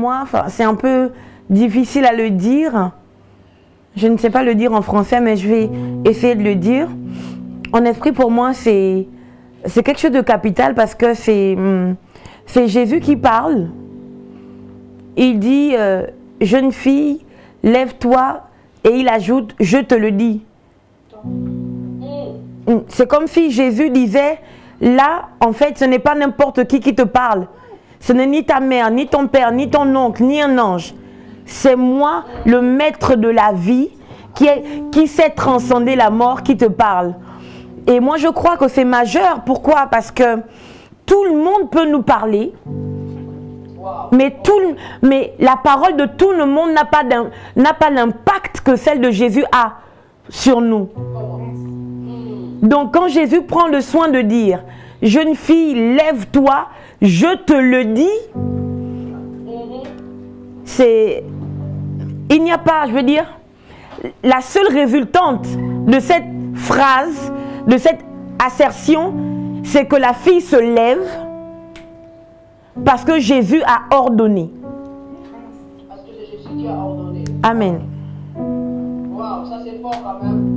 moi, c'est un peu difficile à le dire. Je ne sais pas le dire en français, mais je vais essayer de le dire. En esprit, pour moi, c'est quelque chose de capital parce que c'est Jésus qui parle. Il dit, jeune fille, lève-toi, et il ajoute, je te le dis. C'est comme si Jésus disait, là, en fait, ce n'est pas n'importe qui te parle. Ce n'est ni ta mère, ni ton père, ni ton oncle, ni un ange. C'est moi, le maître de la vie, qui sait transcender la mort, qui te parle. Et moi, je crois que c'est majeur. Pourquoi? Parce que tout le monde peut nous parler. Mais la parole de tout le monde n'a pas l'impact que celle de Jésus a sur nous. Donc quand Jésus prend le soin de dire, jeune fille, lève-toi, je te le dis, il n'y a pas, je veux dire, la seule résultante de cette phrase, de cette assertion, c'est que la fille se lève parce que Jésus a ordonné. Parce que c'est Jésus qui a ordonné. Amen. Waouh, ça c'est fort quand même.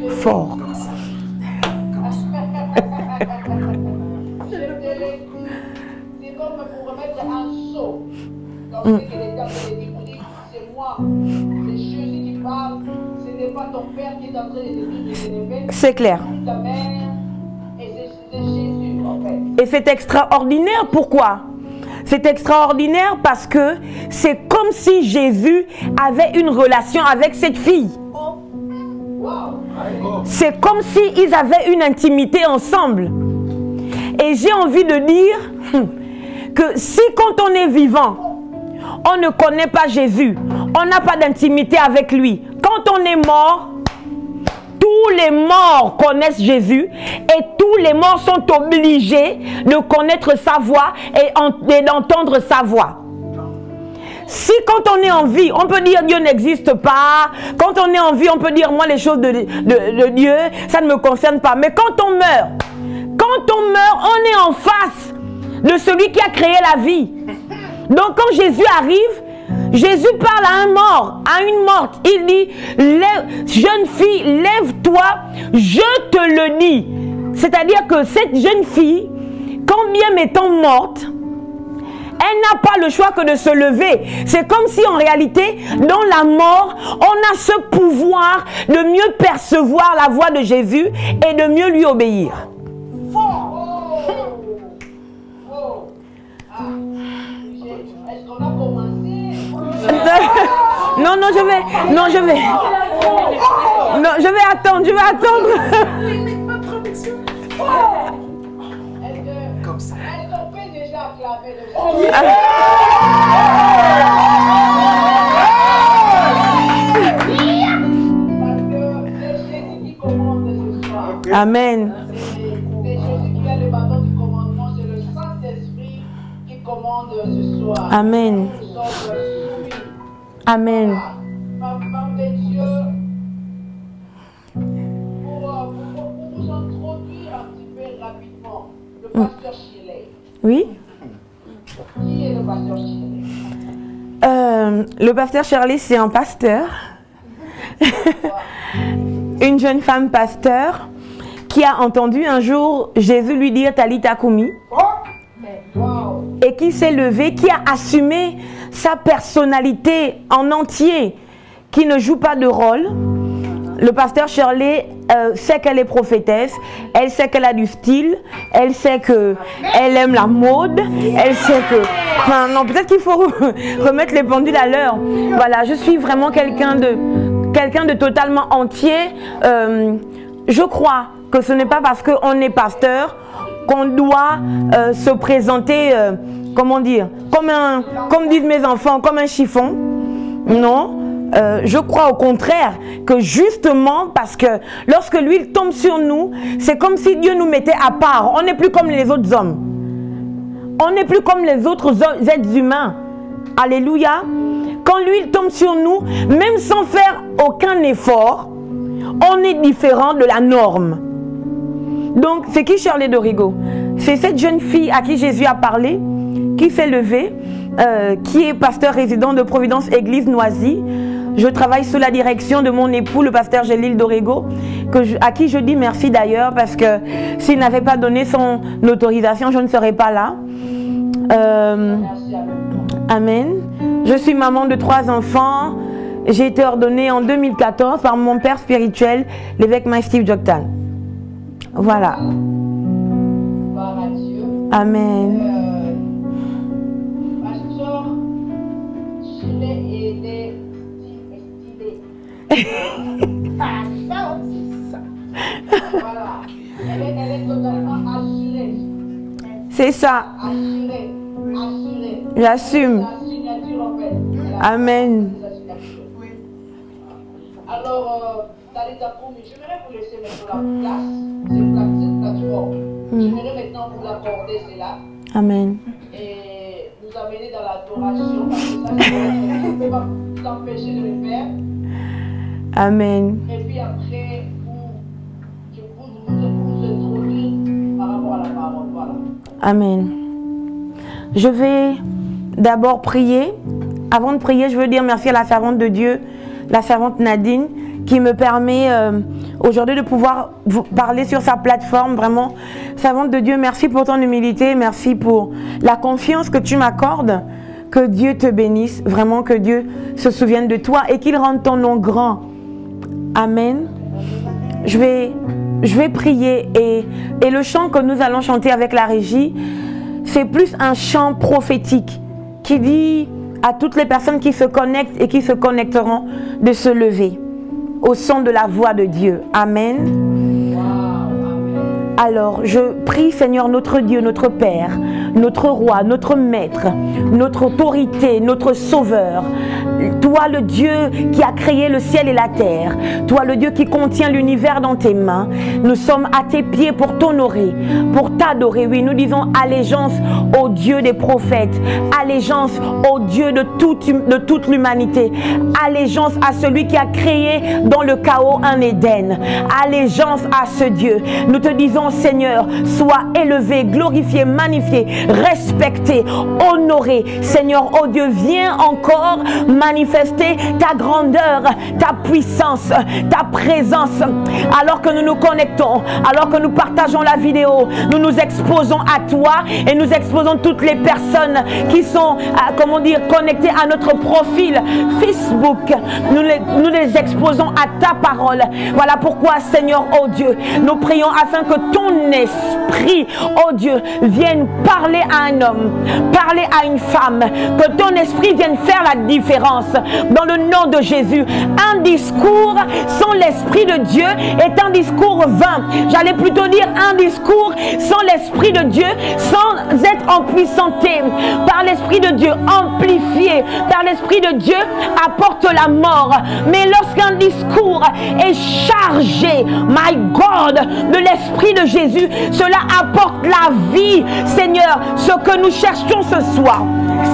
Fort. C'est comme pour remettre un saut. Comme c'est que les gars c'est moi, c'est Jésus qui parle, ce n'est pas ton père qui est en train de t'élever. C'est clair. Ta mère, et c'est Jésus en fait. Et c'est extraordinaire, pourquoi? C'est extraordinaire parce que c'est comme si Jésus avait une relation avec cette fille. C'est comme s'ils avaient une intimité ensemble. Et j'ai envie de dire que si quand on est vivant, on ne connaît pas Jésus, on n'a pas d'intimité avec lui, quand on est mort, tous les morts connaissent Jésus et tous les morts sont obligés de connaître sa voix et d'entendre sa voix. Si quand on est en vie, on peut dire Dieu n'existe pas, quand on est en vie, on peut dire moi les choses de Dieu, ça ne me concerne pas. Mais quand on meurt, on est en face de celui qui a créé la vie. Donc quand Jésus arrive, Jésus parle à un mort, à une morte. Il dit, jeune fille, lève-toi, je te le dis. C'est-à-dire que cette jeune fille, quand bien étant morte, elle n'a pas le choix que de se lever. C'est comme si en réalité, dans la mort, on a ce pouvoir de mieux percevoir la voix de Jésus et de mieux lui obéir. Est-ce qu'on a commencé? Non, je vais attendre, Comme ça. Est-ce qu'on peut déjà acclamer le Parce que c'est Jésus qui commande ce soir. Amen. C'est Jésus qui a le bâton du commandement, c'est le Saint-Esprit qui commande ce soir. Amen. Nous sommes soumis. Amen. Femme de Dieu, pour vous introduire un petit peu rapidement, le pasteur Shirley. Oui. Qui est le pasteur Shirley? Le pasteur Shirley, c'est un pasteur. Une jeune femme pasteur qui a entendu un jour Jésus lui dire Talitha Koumi. Et qui s'est levée, qui a assumé sa personnalité en entier, qui ne joue pas de rôle. Le pasteur Shirley sait qu'elle est prophétesse, elle sait qu'elle a du style, elle sait qu'elle aime la mode, elle sait que... Enfin non, peut-être qu'il faut remettre les pendules à l'heure. Voilà, je suis vraiment quelqu'un de totalement entier. Je crois que ce n'est pas parce qu'on est pasteur qu'on doit se présenter, comment dire, comme disent mes enfants, comme un chiffon. Non. Je crois au contraire que justement parce que lorsque l'huile tombe sur nous, c'est comme si Dieu nous mettait à part. On n'est plus comme les autres hommes. On n'est plus comme les autres êtres humains. Alléluia. Quand l'huile tombe sur nous, même sans faire aucun effort, on est différent de la norme. Donc, c'est qui Shirley Dorigo? C'est cette jeune fille à qui Jésus a parlé, qui s'est levée, qui est pasteur résident de Providence Église Noisy. Je travaille sous la direction de mon époux, le pasteur Gélil Dorego, à qui je dis merci d'ailleurs, parce que s'il n'avait pas donné son autorisation, je ne serais pas là. Amen. Je suis maman de 3 enfants. J'ai été ordonnée en 2014 par mon père spirituel, l'évêque Steve Joktan. Voilà. Amen. Pasteur, je l'ai aidé. Ça aussi, ça. Voilà. Elle est totalement assurée. C'est ça. Assurée. Assurée. J'assume. La signature en fait. Amen. Oui. Alors, Talita Koumi, j'aimerais vous laisser maintenant la place. Cette plateforme. J'aimerais maintenant vous l'accorder, c'est là. Amen. Et nous amener dans l'adoration. Parce que ça, je ne peux pas t'empêcher de le faire. Amen. Et puis après, je vous introduire par rapport à la parole. Voilà. Amen. Je vais d'abord prier. Avant de prier, je veux dire merci à la servante de Dieu, la servante Nadine, qui me permet aujourd'hui de pouvoir vous parler sur sa plateforme. Vraiment, servante de Dieu, merci pour ton humilité, merci pour la confiance que tu m'accordes. Que Dieu te bénisse, vraiment que Dieu se souvienne de toi et qu'il rende ton nom grand. Amen. Je vais prier et le chant que nous allons chanter avec la régie, c'est plus un chant prophétique qui dit à toutes les personnes qui se connectent et qui se connecteront de se lever au son de la voix de Dieu. Amen. Alors, je prie, Seigneur, notre Dieu, notre Père, notre Roi, notre Maître, notre autorité, notre Sauveur. Toi, le Dieu qui a créé le ciel et la terre. Toi, le Dieu qui contient l'univers dans tes mains. Nous sommes à tes pieds pour t'honorer, pour t'adorer. Oui, nous disons allégeance au Dieu des prophètes. Allégeance au Dieu de toute l'humanité. Allégeance à celui qui a créé dans le chaos un Éden. Allégeance à ce Dieu. Nous te disons, Seigneur, sois élevé, glorifié, magnifié, respecté, honoré. Seigneur, oh Dieu, viens encore manifester ta grandeur, ta puissance, ta présence. Alors que nous nous connectons, alors que nous partageons la vidéo, nous nous exposons à toi et nous exposons toutes les personnes qui sont, comment dire, connectées à notre profil Facebook. Nous les exposons à ta parole. Voilà pourquoi, Seigneur, oh Dieu, nous prions afin que ton esprit, oh Dieu, vienne parler à un homme, parler à une femme, que ton esprit vienne faire la différence dans le nom de Jésus. Un discours sans l'esprit de Dieu est un discours vain. J'allais plutôt dire un discours sans l'esprit de Dieu, sans être empuissanté par l'esprit de Dieu, amplifié par l'esprit de Dieu, apporte la mort. Mais lorsqu'un discours est chargé, my God, de l'esprit de Jésus, cela apporte la vie. Seigneur, ce que nous cherchons ce soir,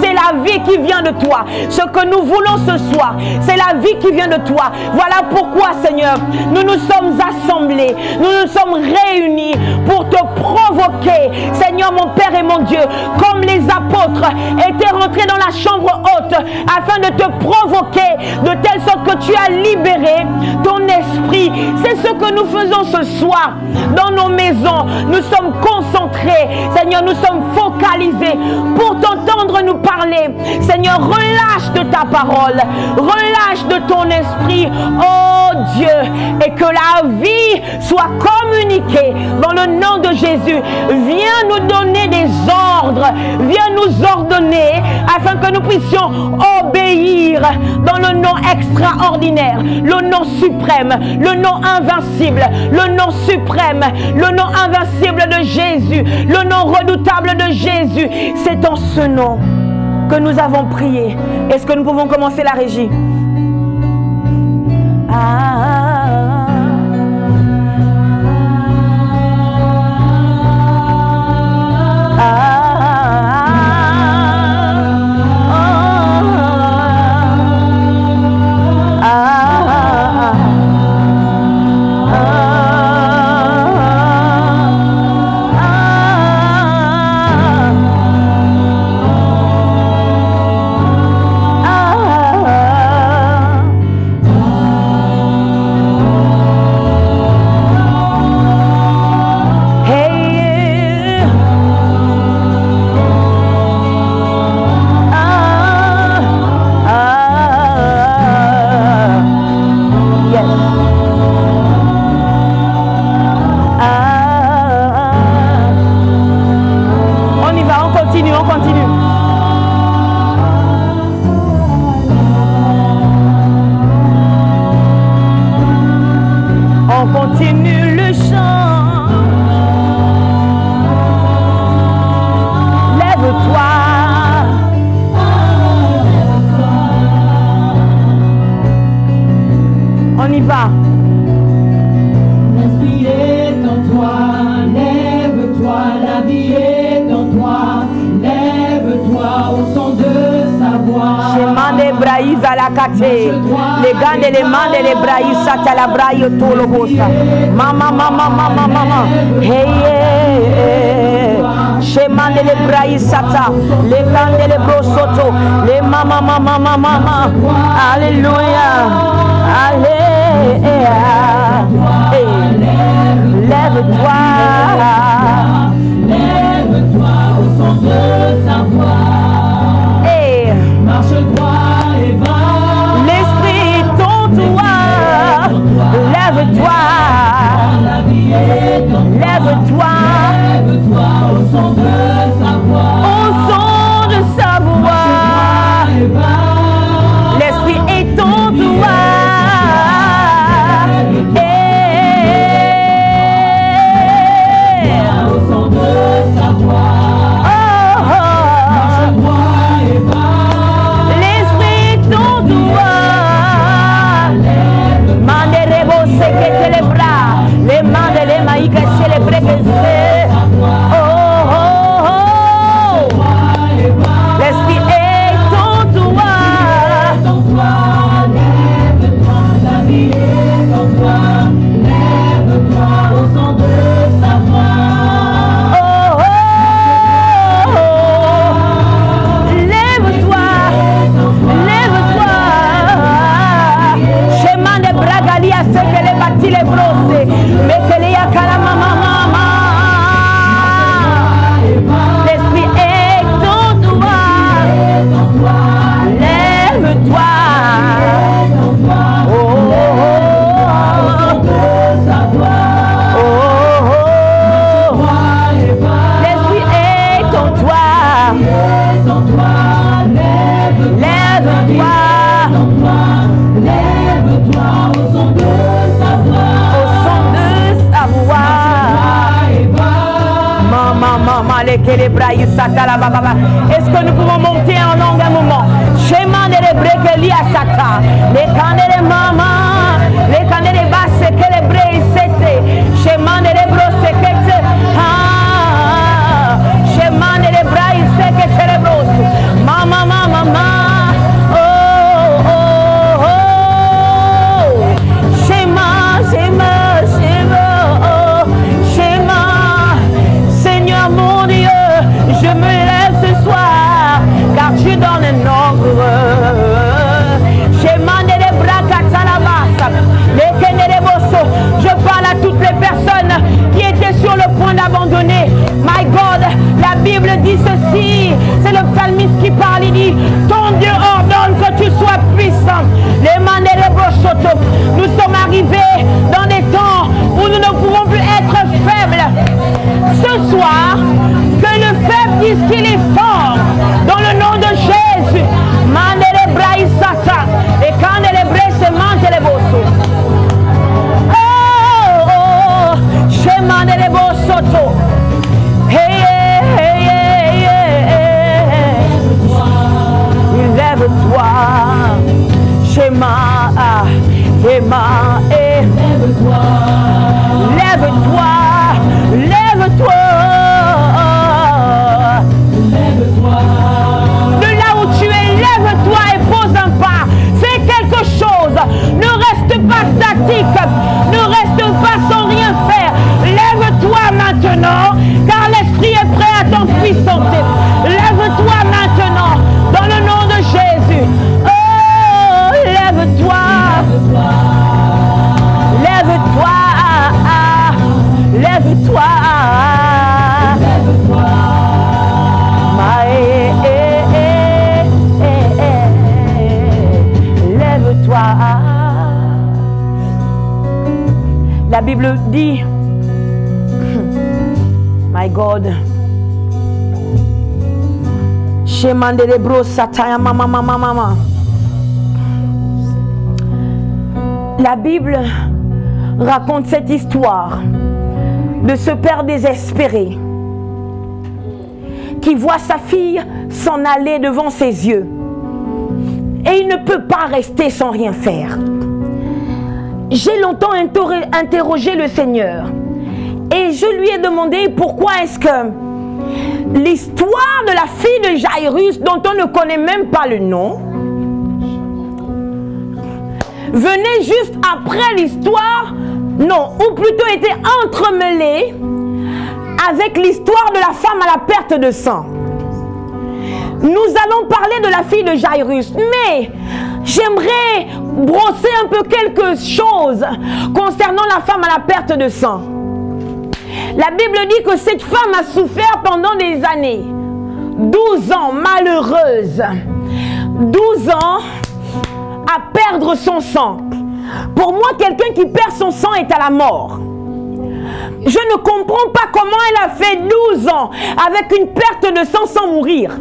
c'est la vie qui vient de toi. Ce que nous voulons ce soir, c'est la vie qui vient de toi. Voilà pourquoi, Seigneur, nous nous sommes assemblés, nous nous sommes réunis pour te provoquer. Seigneur, mon Père et mon Dieu, comme les apôtres étaient rentrés dans la chambre haute afin de te provoquer, de telle sorte que tu as libéré ton esprit. C'est ce que nous faisons ce soir dans nos maisons. Nous sommes concentrés, Seigneur, nous sommes focalisés pour t'entendre nous parler. Seigneur, relâche de ta parole, relâche de ton esprit, oh Dieu, et que la vie soit communiquée dans le nom de Jésus. Viens nous donner des ordres, viens nous ordonner afin que nous puissions obéir dans le nom extraordinaire, le nom suprême, le nom invincible, le nom suprême, le nom invincible de Jésus, le nom redoutable de Jésus. C'est en ce nom que nous avons prié. Est-ce que nous pouvons commencer la régie? izalakate. Les gants et les mains et les brailles, sata la braille tolobosa. Mama, mama, mama, mama. Hey, hey. Chemin de les brailles, sata. Les gants et les brosoto. Les mama, mama, mama, mama. Alléluia. Alléluia. Lève-toi. Lève-toi au son de sa voix. Hey. Marche droit et va. L'esprit tourne-toi. Lève-toi. La vie est en toi. Lève-toi. Lève-toi au son de sa voix. Au son de sa voix. Et va. L'esprit est en toi. Au son de sa voix. Marche droit et va. L'esprit est en toi. Manderebo sekete les bras. Les mains de les maïs cachés les bras que c'est. Oh, oh, oh. L'esprit est en toi. Lève-toi, la vie est en toi. Lève-toi au son de sa voix. Oh, oh, oh. Lève-toi. Lève-toi. Chemin de Bragalia, c'est que les bâtis les brosses. Mais que les yakala mama mama. L'esprit est en toi. Lève-toi. Oh, oh, oh. Oh, oh. L'esprit est en toi. Lève-toi. Lève-toi au son de sa voix. Au son de sa voix. Et va. Maman, maman, les kélébraïs, sata la baba. Est-ce que nous pouvons monter en langue un moment? Chemin de les bréquelis à sata. Les cannes de maman. Les cannes de basse, que les bréis, c'était. Chemin de les brosses, que c'est. Ah. Chemin de les brailles, c'est que c'est les brosses. Maman, maman, maman. Oh, oh, oh. Chemin, chemin, chemin. Oh, chemin. Seigneur mon Dieu, je me lève ce soir, car tu donnes un ordre. Chemin de les bras katalabas, les keneleboso. Je parle à toutes les personnes qui étaient sur le point d'abandonner. My God, la Bible dit ceci. C'est le psalmiste qui parle, il dit: ton Dieu ordonne que tu sois puissant. Les mandelebosoto. Nous sommes arrivés dans des temps où nous ne pouvons plus être faibles. Ce soir, que le faible dise qu'il est fort. Dans le nom de Jésus. Mandele braï sata. Et quand les brais se mangent les bossos. Oh, oh, je mandele bossoto. Hey, hey, hey, hey. Lève-toi. Schéma, Emma, et Lève-toi. lève-toi, lève-toi. Lève-toi. De là où tu es, lève-toi et pose un pas. Fais quelque chose. Ne reste pas statique. Ne reste pas sans rien faire. Lève-toi maintenant, car l'esprit est prêt à t'empuissanter. Lève-toi maintenant, dans le nom de Jésus. Oh, lève-toi. Lève-toi. Lève-toi. Lève-toi. Lève-toi. La Bible dit, my God, chemin de l'hébreu, sataya, mama, mama, mama. La Bible raconte cette histoire de ce père désespéré qui voit sa fille s'en aller devant ses yeux et il ne peut pas rester sans rien faire. J'ai longtemps interrogé le Seigneur et je lui ai demandé pourquoi est-ce que l'histoire de la fille de Jairus, dont on ne connaît même pas le nom, venait juste après l'histoire, non, ou plutôt était entremêlé avec l'histoire de la femme à la perte de sang. Nous allons parler de la fille de Jairus, mais j'aimerais brosser un peu quelque chose concernant la femme à la perte de sang. La Bible dit que cette femme a souffert pendant des années. 12 ans, malheureuse. 12 ans à perdre son sang. Pour moi, quelqu'un qui perd son sang est à la mort. Je ne comprends pas comment elle a fait 12 ans avec une perte de sang sans mourir.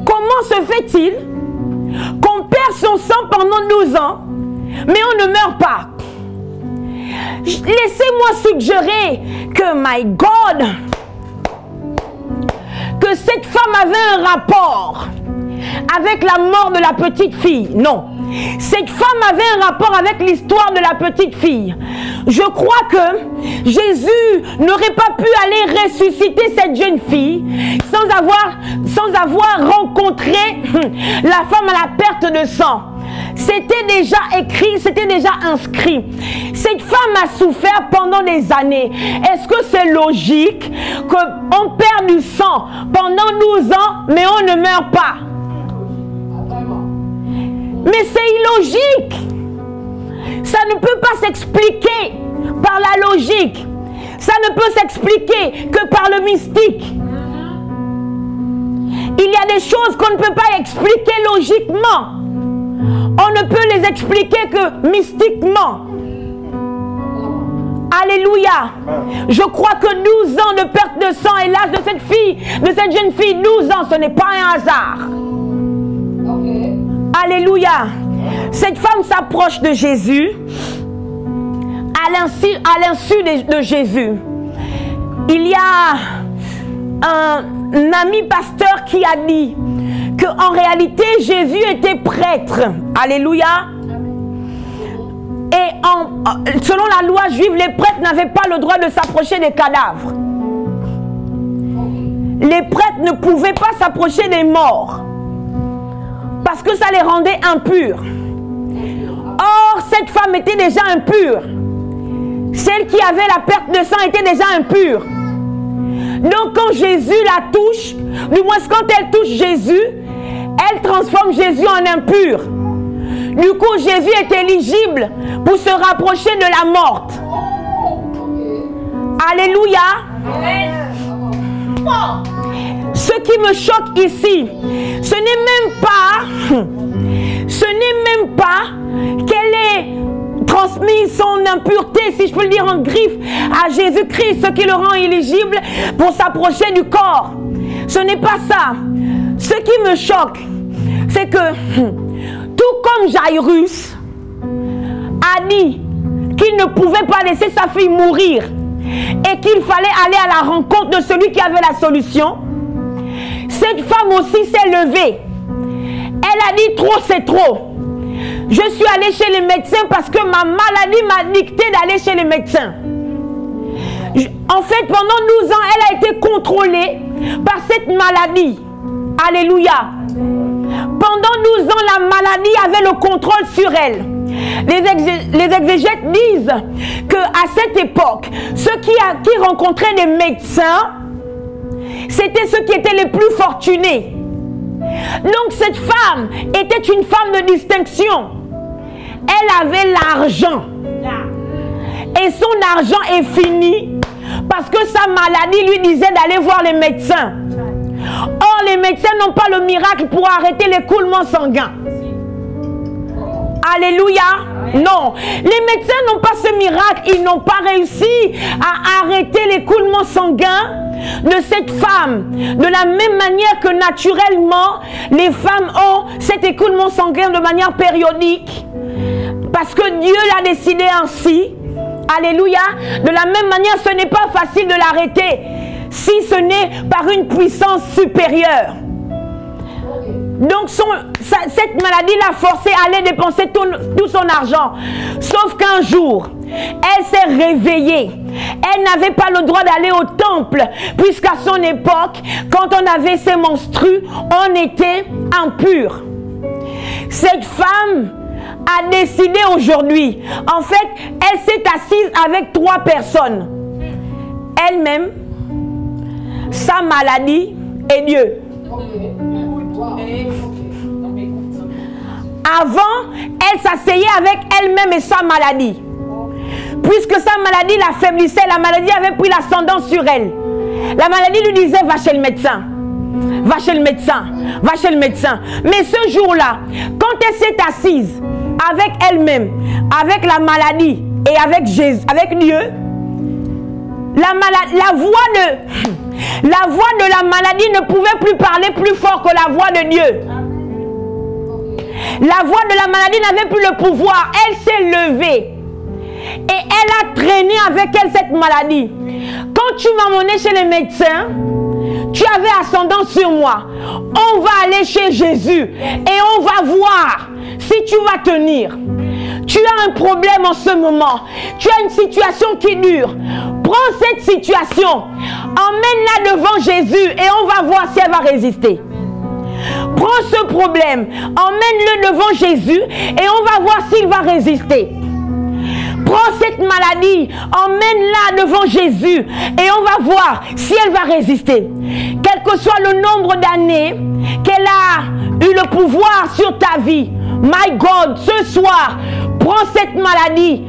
Comment se fait-il qu'on perd son sang pendant 12 ans, mais on ne meurt pas? Laissez-moi suggérer que, my God, que cette femme avait un rapport avec la mort de la petite fille. Non. Cette femme avait un rapport avec l'histoire de la petite fille. Je crois que Jésus n'aurait pas pu aller ressusciter cette jeune fille sans avoir rencontré la femme à la perte de sang. C'était déjà écrit, c'était déjà inscrit. Cette femme a souffert pendant des années. Est-ce que c'est logique qu'on perd du sang pendant 12 ans, mais on ne meurt pas? Mais c'est illogique. Ça ne peut pas s'expliquer par la logique. Ça ne peut s'expliquer que par le mystique. Il y a des choses qu'on ne peut pas expliquer logiquement. On ne peut les expliquer que mystiquement. Alléluia. Je crois que 12 ans de perte de sang et l'âge de cette jeune fille, 12 ans, ce n'est pas un hasard. Alléluia. Cette femme s'approche de Jésus à l'insu de Jésus. Il y a un ami pasteur qui a dit qu'en réalité Jésus était prêtre. Alléluia. Et selon la loi juive, les prêtres n'avaient pas le droit de s'approcher des cadavres. Les prêtres ne pouvaient pas s'approcher des morts parce que ça les rendait impurs. Or, cette femme était déjà impure. Celle qui avait la perte de sang était déjà impure. Donc quand Jésus la touche, du moins quand elle touche Jésus, elle transforme Jésus en impur. Du coup, Jésus est éligible pour se rapprocher de la morte. Alléluia. Ce qui me choque ici, ce n'est même pas qu'elle ait transmis son impureté, si je peux le dire en griffe, à Jésus-Christ, ce qui le rend éligible pour s'approcher du corps. Ce n'est pas ça. Ce qui me choque, c'est que tout comme Jairus a dit qu'il ne pouvait pas laisser sa fille mourir et qu'il fallait aller à la rencontre de celui qui avait la solution, cette femme aussi s'est levée. Elle a dit trop c'est trop. Je suis allée chez les médecins parce que ma maladie m'a dicté d'aller chez les médecins. En fait, pendant 12 ans, elle a été contrôlée par cette maladie. Alléluia. Pendant 12 ans, la maladie avait le contrôle sur elle. Les exégètes disent qu'à cette époque, ceux qui rencontraient des médecins, c'était ceux qui étaient les plus fortunés. Donc cette femme était une femme de distinction. Elle avait l'argent. Et son argent est fini parce que sa maladie lui disait d'aller voir les médecins. Or, les médecins n'ont pas le miracle pour arrêter l'écoulement sanguin. Alléluia. Non, les médecins n'ont pas ce miracle. Ils n'ont pas réussi à arrêter l'écoulement sanguin de cette femme. De la même manière que naturellement, les femmes ont cet écoulement sanguin de manière périodique. Parce que Dieu l'a décidé ainsi. Alléluia. De la même manière, ce n'est pas facile de l'arrêter si ce n'est par une puissance supérieure. Donc cette maladie l'a forcé à aller dépenser tout son argent. Sauf qu'un jour, elle s'est réveillée. Elle n'avait pas le droit d'aller au temple, puisqu'à son époque, quand on avait ses menstrues, on était impur. Cette femme a décidé aujourd'hui. En fait, elle s'est assise avec 3 personnes. Elle-même, sa maladie et Dieu. Avant, elle s'asseyait avec elle-même et sa maladie. Puisque sa maladie l'affaiblissait, la maladie avait pris l'ascendant sur elle. La maladie lui disait, va chez le médecin. Va chez le médecin. Va chez le médecin. Mais ce jour-là, quand elle s'est assise avec elle-même, avec la maladie et avec Jésus, avec Dieu, la voix de la maladie ne pouvait plus parler plus fort que la voix de Dieu. La voix de la maladie n'avait plus le pouvoir. Elle s'est levée. Et elle a traîné avec elle cette maladie. Quand tu m'as emmené chez les médecins, tu avais ascendant sur moi. On va aller chez Jésus et on va voir si tu vas tenir. Tu as un problème en ce moment. Tu as une situation qui dure. Prends cette situation, emmène-la devant Jésus et on va voir si elle va résister. Prends ce problème, emmène-le devant Jésus et on va voir s'il va résister. Prends cette maladie, emmène-la devant Jésus et on va voir si elle va résister. Quel que soit le nombre d'années qu'elle a eu le pouvoir sur ta vie, my God, ce soir, prends cette maladie,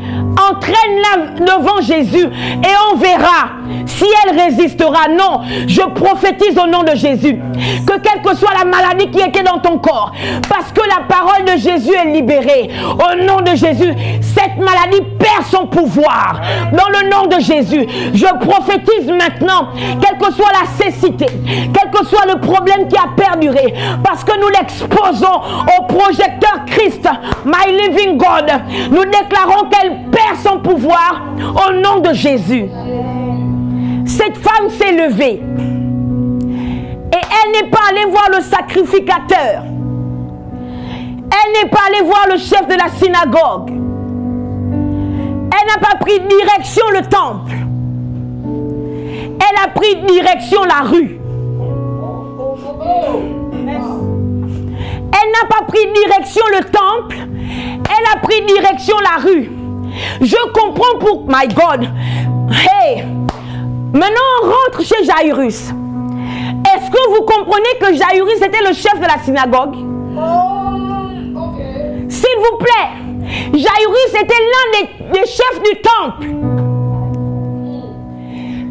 entraîne-la devant Jésus et on verra si elle résistera. Non, je prophétise au nom de Jésus que quelle que soit la maladie qui était dans ton corps, parce que la parole de Jésus est libérée, au nom de Jésus, cette maladie perd son pouvoir. Dans le nom de Jésus, je prophétise maintenant, quelle que soit la cécité, quel que soit le problème qui a perduré, parce que nous l'exposons au projecteur Christ, my living God, nous déclarons qu'elle perd son pouvoir au nom de Jésus. Cette femme s'est levée et elle n'est pas allée voir le sacrificateur. Elle n'est pas allée voir le chef de la synagogue. Elle n'a pas pris direction le temple. Elle a pris direction la rue. Elle n'a pas pris direction le temple. Elle a pris direction la rue. Je comprends pour... My God. Hey. Maintenant, on rentre chez Jairus. Est-ce que vous comprenez que Jairus était le chef de la synagogue? S'il vous plaît. Jairus était l'un des chefs du temple.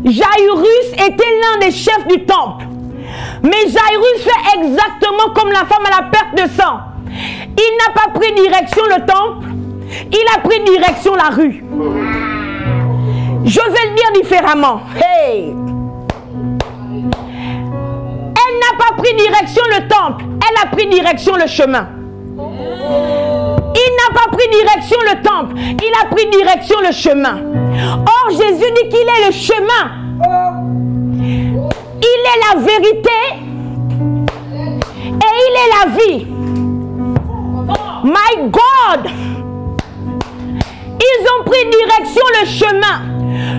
Jairus était l'un des chefs du temple. Mais Jairus fait exactement comme la femme à la perte de sang. Il n'a pas pris direction le temple. Il a pris direction la rue. Je vais le dire différemment. Hey. Elle n'a pas pris direction le temple. Elle a pris direction le chemin. Il n'a pas pris direction le temple. Il a pris direction le chemin. Or, Jésus dit qu'il est le chemin. Il est la vérité. Et il est la vie. My God. Ils ont pris direction le chemin.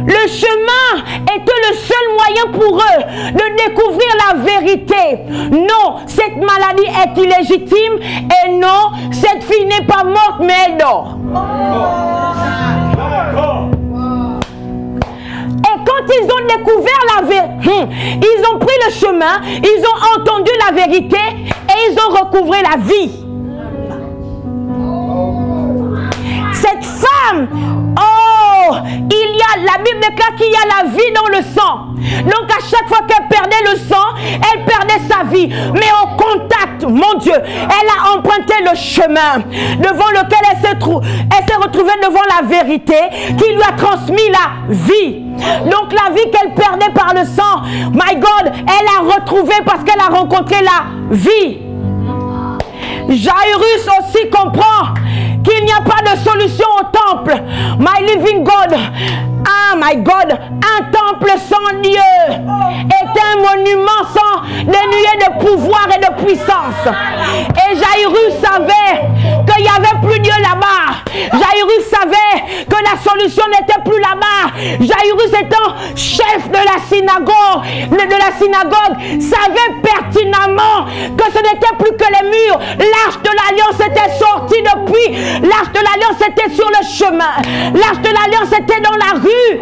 Le chemin était le seul moyen pour eux de découvrir la vérité. Non, cette maladie est illégitime. Et non, cette fille n'est pas morte, mais elle dort. Et quand ils ont découvert la vérité, ils ont pris le chemin, ils ont entendu la vérité et ils ont recouvré la vie. Cette femme, oh, la Bible déclare qu'il y a la vie dans le sang. Donc à chaque fois qu'elle perdait le sang, elle perdait sa vie. Mais au contact, mon Dieu, elle a emprunté le chemin devant lequel elle s'est retrouvée devant la vérité qui lui a transmis la vie. Donc la vie qu'elle perdait par le sang, my God, elle a retrouvé parce qu'elle a rencontré la vie. Jairus aussi comprend qu'il n'y a pas de solution au temple. My living God. Ah, my God. Un temple sans Dieu est un monument sans dénué de pouvoir et de puissance. Et Jairus savait qu'il n'y avait plus Dieu là-bas. Jairus savait que la solution n'était plus la là-bas. Jairus étant chef de la synagogue, savait pertinemment que ce n'était plus que les murs. L'arche de l'alliance était sortie depuis. L'arche de l'alliance était sur le chemin. L'arche de l'alliance était dans la rue.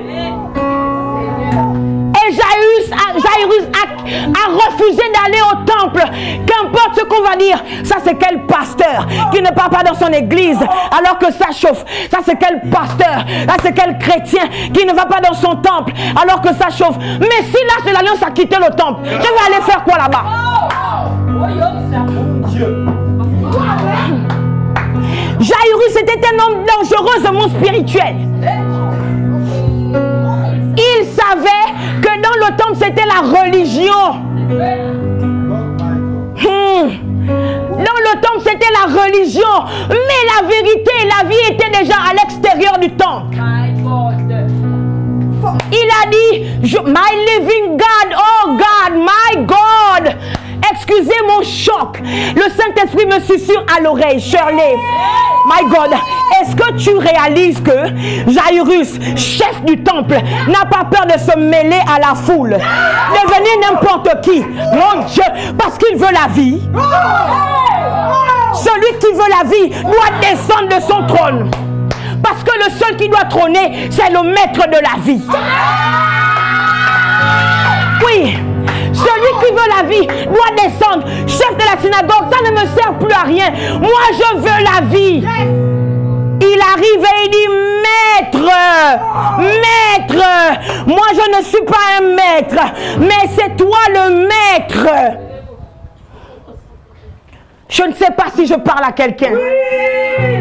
Et Jairus a refusé d'aller au temple. Qu'importe ce qu'on va dire. Ça, c'est quel pasteur qui ne part pas dans son église alors que ça chauffe. Ça, c'est quel pasteur. Ça, c'est quel chrétien qui ne va pas dans son temple alors que ça chauffe. Mais si l'arche de l'alliance a quitté le temple, je vais aller faire quoi là-bas? Jairus était un homme dangereusement spirituel. Il savait que dans le temple c'était la religion. Dans le temple c'était la religion. Mais la vérité, la vie était déjà à l'extérieur du temple. Il a dit, my living God, oh God, my God. Excusez mon choc. Le Saint-Esprit me susurre à l'oreille. Shirley, my God, est-ce que tu réalises que Jairus, chef du temple, n'a pas peur de se mêler à la foule, devenir n'importe qui, mon Dieu, parce qu'il veut la vie. Celui qui veut la vie doit descendre de son trône. Parce que le seul qui doit trôner, c'est le maître de la vie. Oui. Celui qui veut la vie doit descendre. Chef de la synagogue, ça ne me sert plus à rien. Moi, je veux la vie. Il arrive et il dit, maître, maître, moi je ne suis pas un maître, mais c'est toi le maître. Je ne sais pas si je parle à quelqu'un.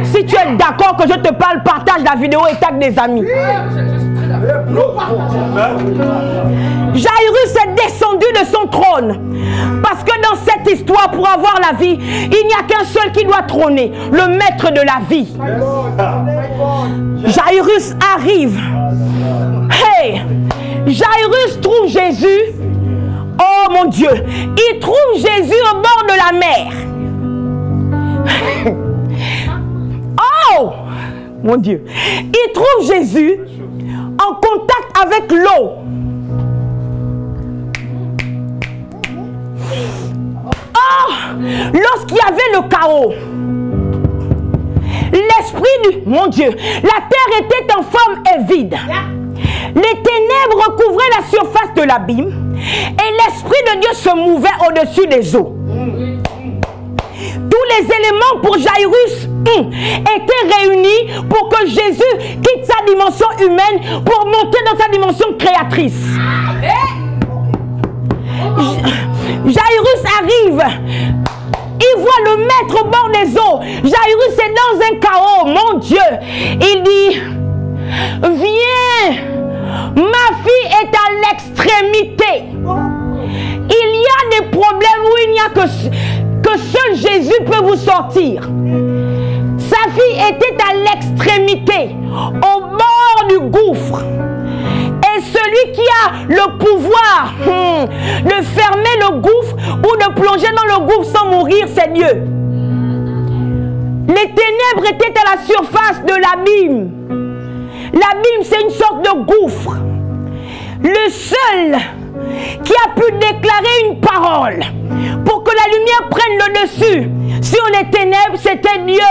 Si tu es d'accord que je te parle, partage la vidéo et tag des amis. Jairus est descendu de son trône. Parce que dans cette histoire, pour avoir la vie, il n'y a qu'un seul qui doit trôner, le maître de la vie. Jairus arrive. Hey! Jairus trouve Jésus. Oh mon Dieu! Il trouve Jésus au bord de la mer. Oh! Mon Dieu! Il trouve Jésus en contact avec l'eau. Oh! Lorsqu'il y avait le chaos, l'esprit du... Mon Dieu! La terre était en forme et vide. Les ténèbres recouvraient la surface de l'abîme et l'Esprit de Dieu se mouvait au-dessus des eaux. Tous les éléments pour Jairus étaient réunis pour que Jésus quitte sa dimension humaine pour monter dans sa dimension créatrice. Jairus arrive. Il voit le maître au bord des eaux. Jairus est dans un chaos. Mon Dieu. Il dit, viens. Ma fille est à l'extrémité. Il y a des problèmes où il n'y a que seul Jésus peut vous sortir. Sa fille était à l'extrémité, au bord du gouffre. Et celui qui a le pouvoir de fermer le gouffre ou de plonger dans le gouffre sans mourir, c'est Dieu. Les ténèbres étaient à la surface de l'abîme. L'abîme, c'est une sorte de gouffre. Le seul qui a pu déclarer une parole pour que la lumière prenne le dessus sur les ténèbres, c'était Dieu.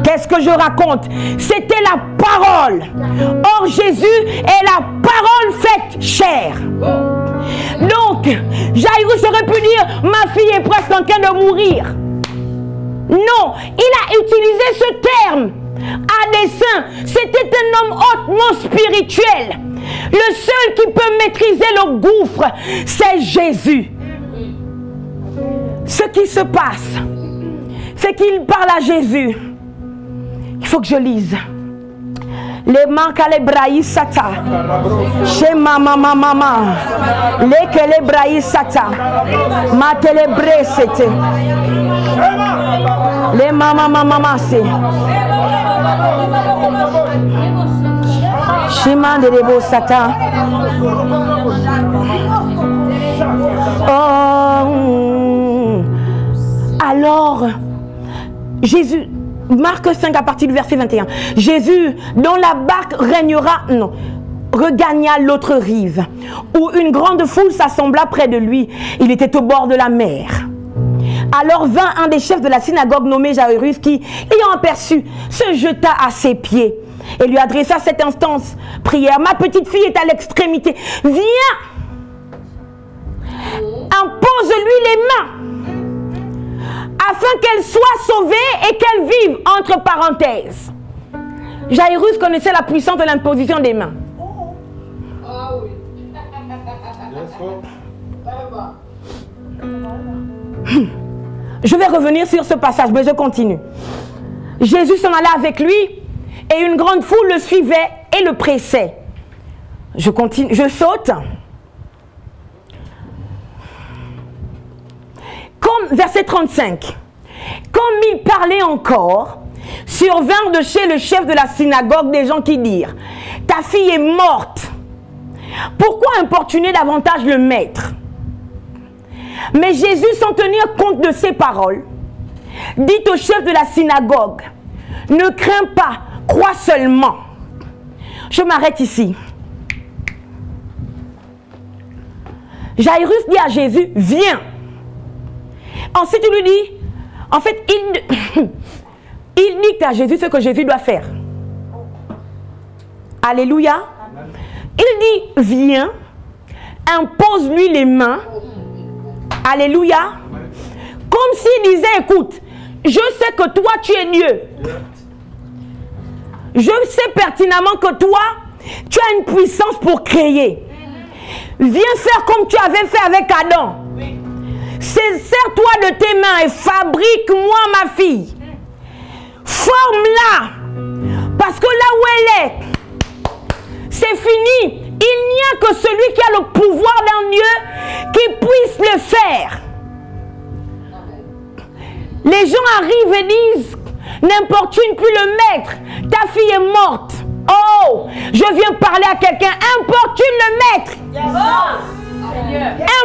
Qu'est-ce que je raconte? C'était la parole. Or, Jésus est la parole faite chair. Donc, Jairus aurait pu dire, ma fille est presque en train de mourir. Non, il a utilisé ce terme à dessein. C'était un homme hautement spirituel. Le seul qui peut maîtriser le gouffre, c'est Jésus. Ce qui se passe, c'est qu'il parle à Jésus. Il faut que je lise. Les mancalebraïs sata. Chez mama mama. Les calebraïs sata. Ma télébré c'était. Les mama mama c'est. Chemin de Debo Satan. Oh. Alors, Jésus, Marc 5 à partir du verset 21. Jésus, dont la barque regagna l'autre rive, où une grande foule s'assembla près de lui. Il était au bord de la mer. Alors vint un des chefs de la synagogue nommé Jairus qui, ayant aperçu, se jeta à ses pieds et lui adressa cette instance prière. Ma petite fille est à l'extrémité. Viens, impose-lui les mains afin qu'elle soit sauvée et qu'elle vive. Entre parenthèses, Jairus connaissait la puissance de l'imposition des mains. Ah oui. Je vais revenir sur ce passage, mais je continue. Jésus s'en alla avec lui et une grande foule le suivait et le pressait. Je continue, je saute. Comme verset 35. Comme il parlait encore, survinrent de chez le chef de la synagogue des gens qui dirent: ta fille est morte. Pourquoi importuner davantage le maître? Mais Jésus, sans tenir compte de ces paroles, dit au chef de la synagogue: ne crains pas, crois seulement. Je m'arrête ici. Jairus dit à Jésus: viens. Ensuite, il lui dit, en fait, il dicte à Jésus ce que Jésus doit faire. Alléluia. Il dit: viens, impose-lui les mains. Alléluia. Comme s'il disait: écoute, je sais que toi tu es Dieu. Je sais pertinemment que toi tu as une puissance pour créer. Viens faire comme tu avais fait avec Adam. Sers-toi de tes mains et fabrique-moi ma fille. Forme-la. Parce que là où elle est, c'est fini. Il n'y a que celui qui a le pouvoir d'un Dieu qui puisse le faire. Les gens arrivent et disent: n'importune plus le maître, ta fille est morte. Oh, je viens parler à quelqu'un. Importune le maître.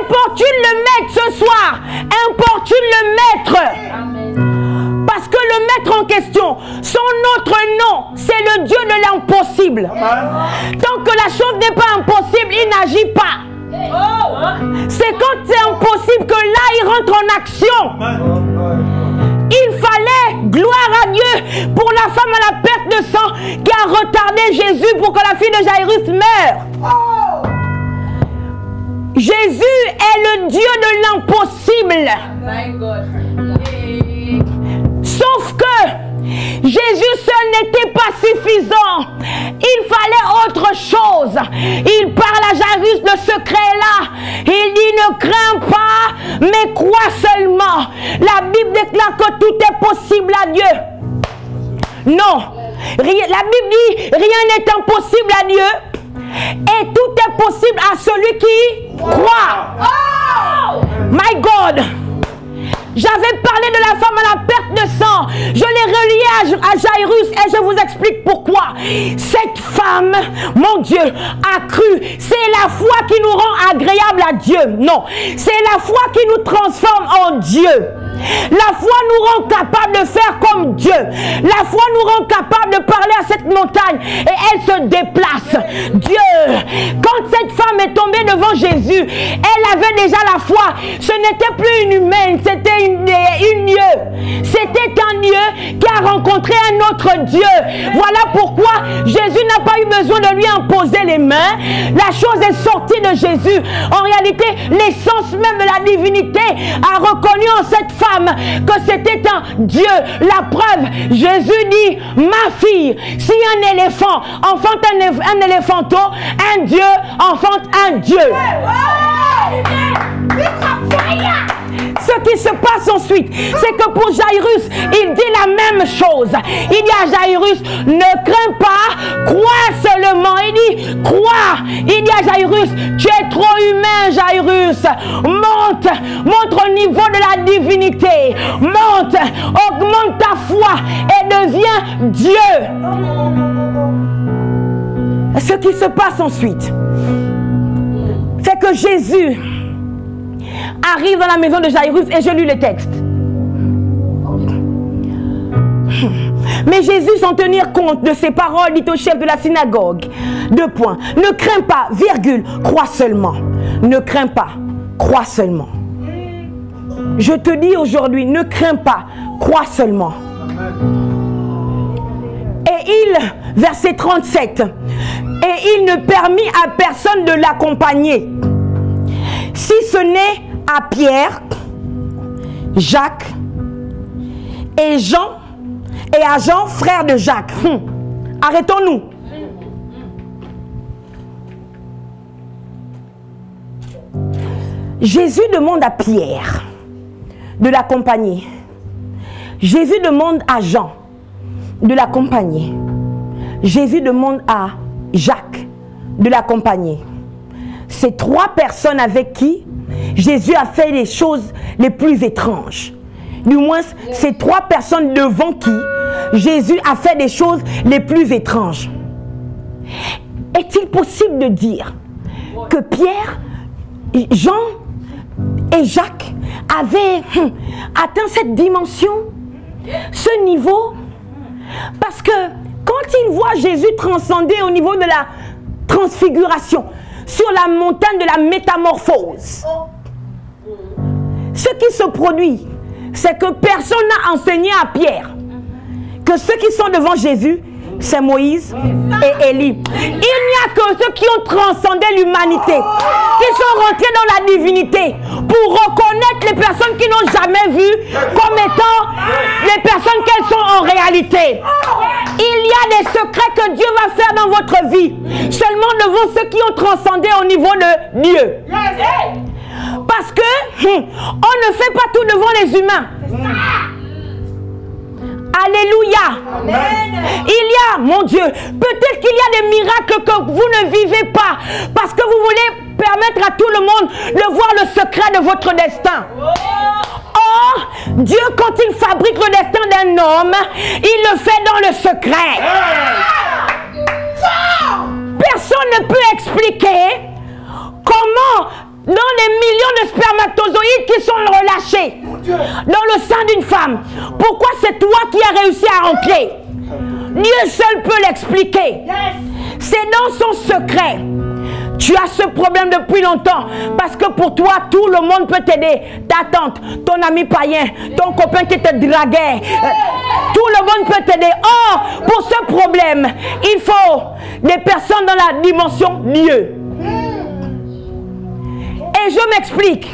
Importune le maître ce soir. Importune le maître. Parce que le maître en question, son autre nom, c'est le Dieu de l'impossible. Tant que la chose n'est pas impossible, il n'agit pas. C'est quand c'est impossible que là, il rentre en action. Il fallait, gloire à Dieu, pour la femme à la perte de sang qui a retardé Jésus pour que la fille de Jairus meure. Jésus est le Dieu de l'impossible. Sauf que Jésus seul n'était pas suffisant. Il fallait autre chose. Il parle à Jairus de ce secret-là. Il dit: ne crains pas, mais crois seulement. La Bible déclare que tout est possible à Dieu. Non. La Bible dit: rien n'est impossible à Dieu. Et tout est possible à celui qui croit. Oh! My God! J'avais parlé de la femme à la perte de sang. Je l'ai reliée à Jairus et je vous explique pourquoi. Cette femme, mon Dieu, a cru. C'est la foi qui nous rend agréable à Dieu. Non, c'est la foi qui nous transforme en Dieu. La foi nous rend capable de faire comme Dieu. La foi nous rend capable de parler à cette montagne et elle se déplace. Dieu, quand cette femme est tombée devant Jésus, elle avait déjà la foi. Ce n'était plus une humaine, c'était une Dieu. C'était un Dieu qui a rencontré un autre Dieu. Voilà pourquoi Jésus n'a pas eu besoin de lui imposer les mains. La chose est sortie de Jésus. En réalité, l'essence même de la divinité a reconnu en cette femme que c'était un Dieu. La preuve, Jésus dit: ma fille, si un éléphant enfante un éléphanto, un Dieu enfante un Dieu. Ce qui se passe ensuite, c'est que pour Jairus, il dit la même chose. Il dit à Jairus: ne crains pas, crois seulement. Il dit: crois. Il dit à Jairus: tu es trop humain, Jairus. Monte au niveau de la divinité. Monte, augmente ta foi et deviens Dieu. Ce qui se passe ensuite, c'est que Jésus arrive dans la maison de Jairus et je lis le texte. Mais Jésus, sans tenir compte de ses paroles, dit au chef de la synagogue, 2 points. Ne crains pas, virgule, crois seulement. Ne crains pas, crois seulement. Je te dis aujourd'hui, ne crains pas, crois seulement. Et verset 37, et il ne permit à personne de l'accompagner, si ce n'est à Pierre, Jacques et Jean, et à Jean, frère de Jacques. Arrêtons-nous. Jésus demande à Pierre de l'accompagner. Jésus demande à Jean de l'accompagner. Jésus demande à Jacques de l'accompagner. Ces 3 personnes avec qui Jésus a fait les choses les plus étranges. Du moins, ces 3 personnes devant qui Jésus a fait des choses les plus étranges. Est-il possible de dire que Pierre, Jean et Jacques avaient atteint cette dimension, ce niveau? Parce que quand ils voient Jésus transcender au niveau de la transfiguration, sur la montagne de la métamorphose, ce qui se produit, c'est que personne n'a enseigné à Pierre que ceux qui sont devant Jésus, c'est Moïse et Élie. Il n'y a que ceux qui ont transcendé l'humanité, qui sont rentrés dans la divinité, pour reconnaître les personnes qui n'ont jamais vu comme étant les personnes qu'elles sont en réalité. Il y a des secrets que Dieu va faire dans votre vie, seulement devant ceux qui ont transcendé au niveau de Dieu. Parce que on ne fait pas tout devant les humains. Alléluia. Amen. Il y a, mon Dieu, peut-être qu'il y a des miracles que vous ne vivez pas parce que vous voulez permettre à tout le monde de voir le secret de votre destin. Or, Dieu, quand il fabrique le destin d'un homme, il le fait dans le secret. Personne ne peut expliquer comment, dans les millions de spermatozoïdes qui sont relâchés dans le sein d'une femme, pourquoi c'est toi qui as réussi à rentrer? Dieu seul peut l'expliquer. C'est dans son secret. Tu as ce problème depuis longtemps parce que pour toi, tout le monde peut t'aider. Ta tante, ton ami païen, ton copain qui te draguait. Tout le monde peut t'aider. Or, pour ce problème, il faut des personnes dans la dimension Dieu. Et je m'explique.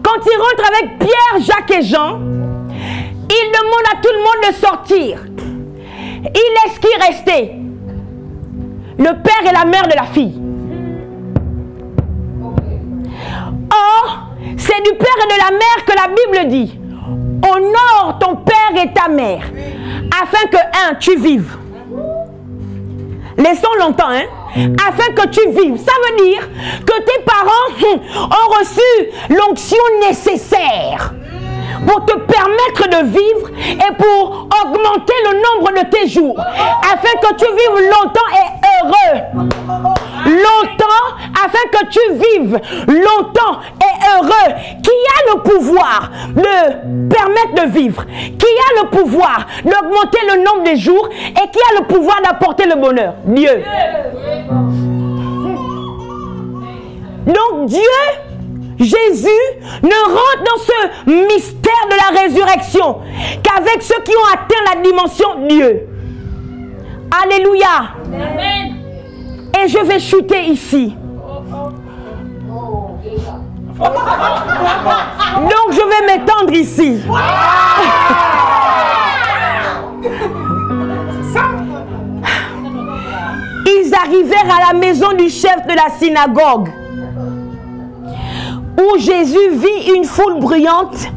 Quand il rentre avec Pierre, Jacques et Jean, il demande à tout le monde de sortir. Il laisse qui rester? Le père et la mère de la fille. Or, c'est du père et de la mère que la Bible dit: honore ton père et ta mère, afin que, tu vives. Laissons longtemps, afin que tu vives. Ça veut dire que tes parents ont reçu l'onction nécessaire pour te permettre de vivre et pour augmenter le nombre de tes jours, afin que tu vives longtemps et heureux. Longtemps, afin que tu vives longtemps et heureux. Qui a le pouvoir de permettre de vivre? Qui a le pouvoir d'augmenter le nombre de jours? Et qui a le pouvoir d'apporter le bonheur? Dieu. Donc Dieu, Jésus, ne rentre dans ce mystère de la résurrection qu'avec ceux qui ont atteint la dimension Dieu. Alléluia. Amen. Et je vais shooter ici. Donc je vais m'étendre ici. Ils arrivèrent à la maison du chef de la synagogue, où Jésus vit une foule bruyante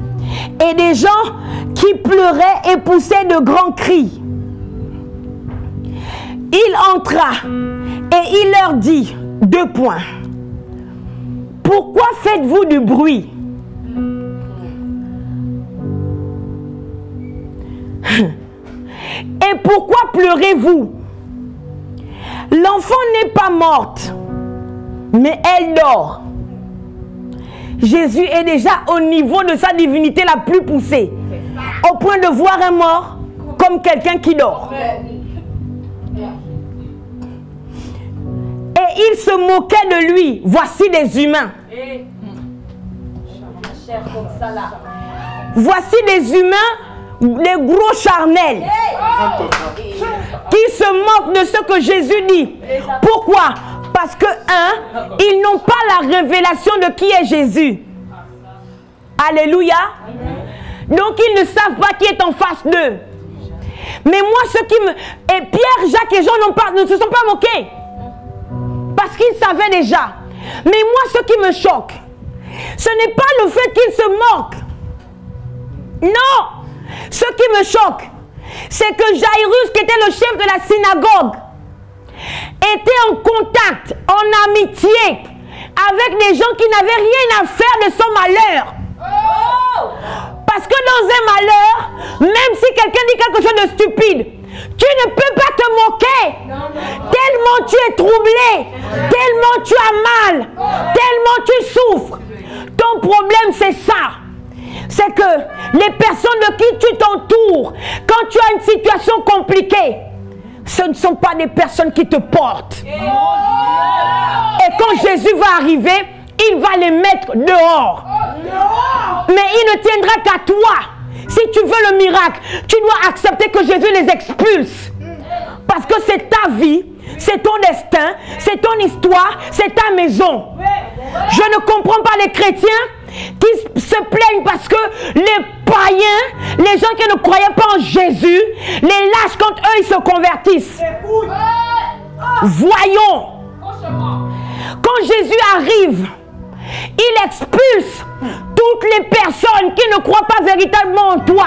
et des gens qui pleuraient et poussaient de grands cris. Il entra et il leur dit, 2 points. Pourquoi faites-vous du bruit? Et pourquoi pleurez-vous? L'enfant n'est pas morte, mais elle dort. Jésus est déjà au niveau de sa divinité la plus poussée, au point de voir un mort comme quelqu'un qui dort. Et il se moquait de lui. Voici des humains. Voici des humains, des gros charnels, qui se moquent de ce que Jésus dit. Pourquoi? Parce que, ils n'ont pas la révélation de qui est Jésus. Alléluia. Donc, ils ne savent pas qui est en face d'eux. Mais moi, ceux qui me... Et Pierre, Jacques et Jean ne se sont pas moqués. Parce qu'ils savaient déjà. Mais moi, ce qui me choque, ce n'est pas le fait qu'ils se moquent. Non. Ce qui me choque, c'est que Jairus, qui était le chef de la synagogue, était en contact, en amitié avec des gens qui n'avaient rien à faire de son malheur. Parce que dans un malheur, même si quelqu'un dit quelque chose de stupide, tu ne peux pas te moquer. Tellement tu es troublé, tellement tu as mal, tellement tu souffres. Ton problème, c'est ça. C'est que les personnes de qui tu t'entoures, quand tu as une situation compliquée, ce ne sont pas des personnes qui te portent. Et quand Jésus va arriver, il va les mettre dehors. Mais il ne tiendra qu'à toi. Si tu veux le miracle, tu dois accepter que Jésus les expulse. Parce que c'est ta vie, c'est ton destin, c'est ton histoire, c'est ta maison. Je ne comprends pas les chrétiens qui se plaignent parce que les païens, les gens qui ne croyaient pas en Jésus, les lâchent quand eux ils se convertissent. Voyons. Quand Jésus arrive, il expulse toutes les personnes qui ne croient pas véritablement en toi.